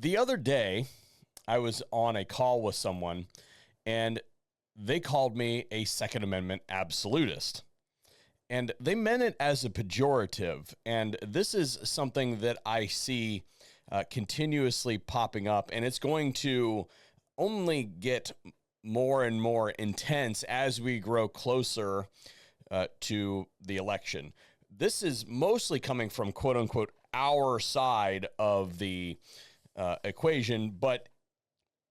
The other day, I was on a call with someone, and they called me a Second Amendment Absolutist. And they meant it as a pejorative. And this is something that I see continuously popping up, and it's going to only get more and more intense as we grow closer to the election. This is mostly coming from, quote unquote, our side of the equation, but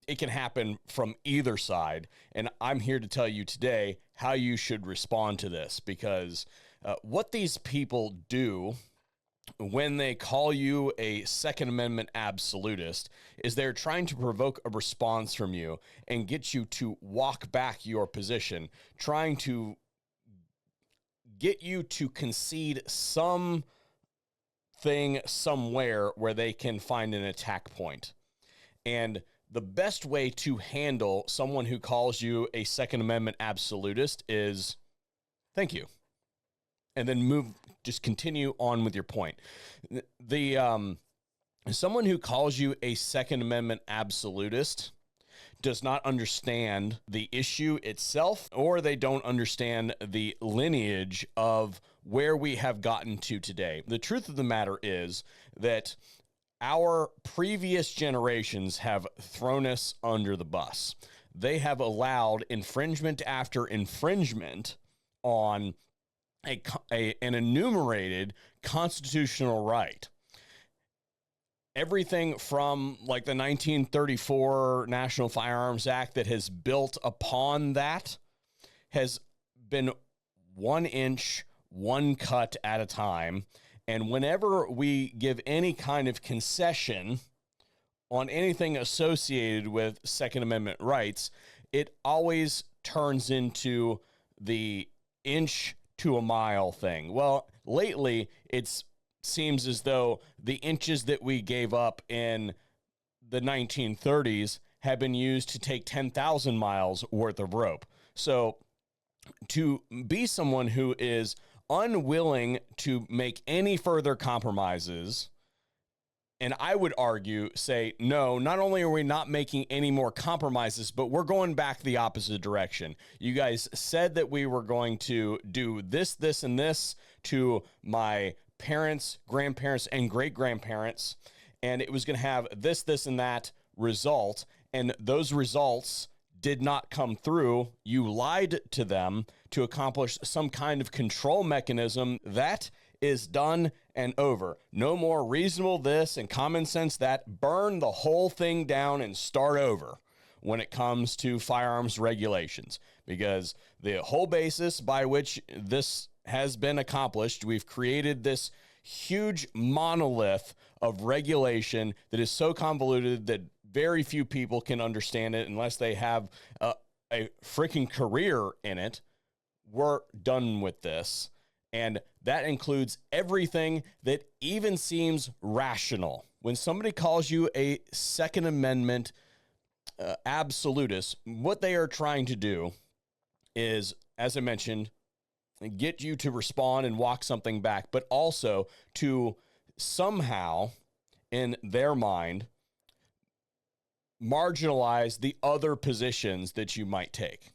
it can happen from either side. And I'm here to tell you today how you should respond to this, because what these people do when they call you a Second Amendment absolutist is they're trying to provoke a response from you and get you to walk back your position, trying to get you to concede something somewhere where they can find an attack point. And the best way to handle someone who calls you a Second Amendment absolutist is thank you. And then just continue on with your point. Someone who calls you a Second Amendment absolutist does not understand the issue itself, or they don't understand the lineage of where we have gotten to today. The truth of the matter is that our previous generations have thrown us under the bus. They have allowed infringement after infringement on an enumerated constitutional right. Everything from like the 1934 National Firearms Act that has built upon that has been 1 inch, one cut at a time. And whenever we give any kind of concession on anything associated with Second Amendment rights, it always turns into the inch to a mile thing. Well, lately, it seems as though the inches that we gave up in the 1930s have been used to take 10,000 miles worth of rope. So to be someone who is unwilling to make any further compromises, and I would argue, say, no, not only are we not making any more compromises, but we're going back the opposite direction. You guys said that we were going to do this, this, and this to my parents, grandparents, and great-grandparents, and it was going to have this, this, and that result, and those results did not come through. You lied to them to accomplish some kind of control mechanism. That is done and over. No more reasonable this and common sense that. Burn the whole thing down and start over when it comes to firearms regulations, because the whole basis by which this has been accomplished, we've created this huge monolith of regulation that is so convoluted that very few people can understand it unless they have a freaking career in it. We're done with this. And that includes everything that even seems rational. When somebody calls you a Second Amendment absolutist, what they are trying to do is, as I mentioned, get you to respond and walk something back, but also to somehow, in their mind, marginalize the other positions that you might take.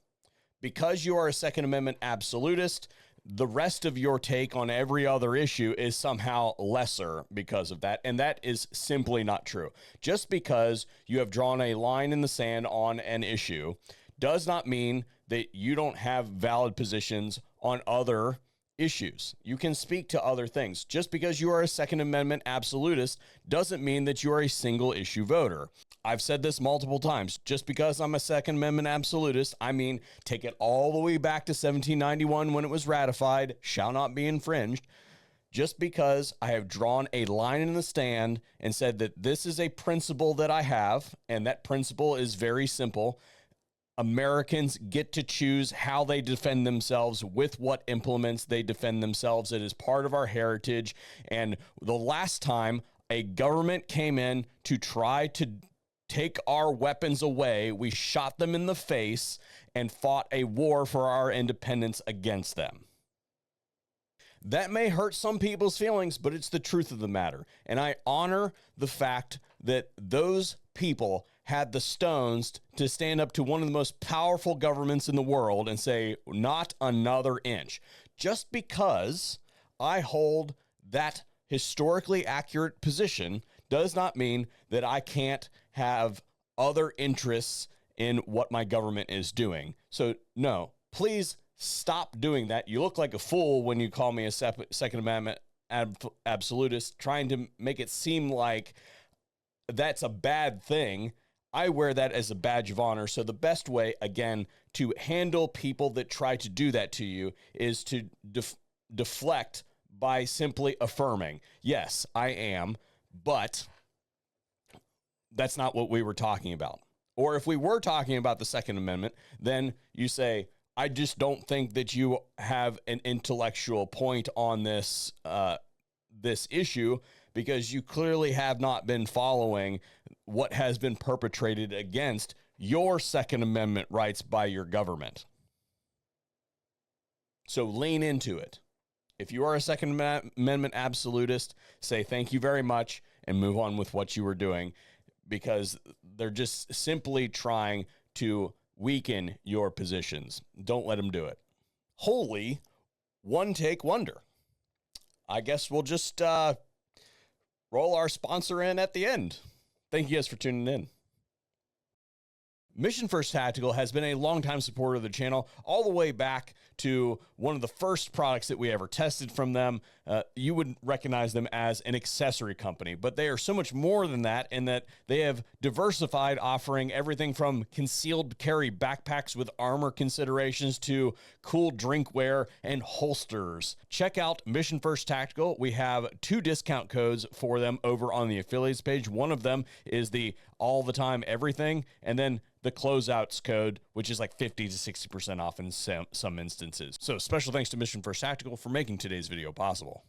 Because you are a Second Amendment absolutist, the rest of your take on every other issue is somehow lesser because of that, and that is simply not true. Just because you have drawn a line in the sand on an issue does not mean that you don't have valid positions on other issues. You can speak to other things. Just because you are a Second Amendment absolutist doesn't mean that you are a single issue voter. I've said this multiple times. Just because I'm a Second Amendment absolutist, I mean, take it all the way back to 1791 when it was ratified, shall not be infringed. Just because I have drawn a line in the sand and said that this is a principle that I have, and that principle is very simple. Americans get to choose how they defend themselves, with what implements they defend themselves. It is part of our heritage. And the last time a government came in to try to take our weapons away, we shot them in the face and fought a war for our independence against them. That may hurt some people's feelings, but it's the truth of the matter. And I honor the fact that those people had the stones to stand up to one of the most powerful governments in the world and say, not another inch. Just because I hold that historically accurate position does not mean that I can't have other interests in what my government is doing. So no, please stop doing that. You look like a fool when you call me a Second Amendment absolutist, trying to make it seem like that's a bad thing. I wear that as a badge of honor. So the best way, again, to handle people that try to do that to you is to deflect by simply affirming, yes, I am, but that's not what we were talking about. Or if we were talking about the Second Amendment, then you say, I just don't think that you have an intellectual point on this this issue, because you clearly have not been following what has been perpetrated against your Second Amendment rights by your government. So lean into it. If you are a Second Amendment absolutist, say thank you very much and move on with what you were doing, because they're just simply trying to weaken your positions. Don't let them do it. Holy one take wonder. I guess we'll just roll our sponsor in at the end. Thank you guys for tuning in. Mission First Tactical has been a longtime supporter of the channel, all the way back to one of the first products that we ever tested from them. You would recognize them as an accessory company, but they are so much more than that, in that they have diversified, offering everything from concealed carry backpacks with armor considerations to cool drinkware and holsters. Check out Mission First Tactical. We have 2 discount codes for them over on the affiliates page. One of them is the all the time everything, and then the closeouts code, which is like 50 to 60% off in some instances. So special thanks to Mission First Tactical for making today's video possible.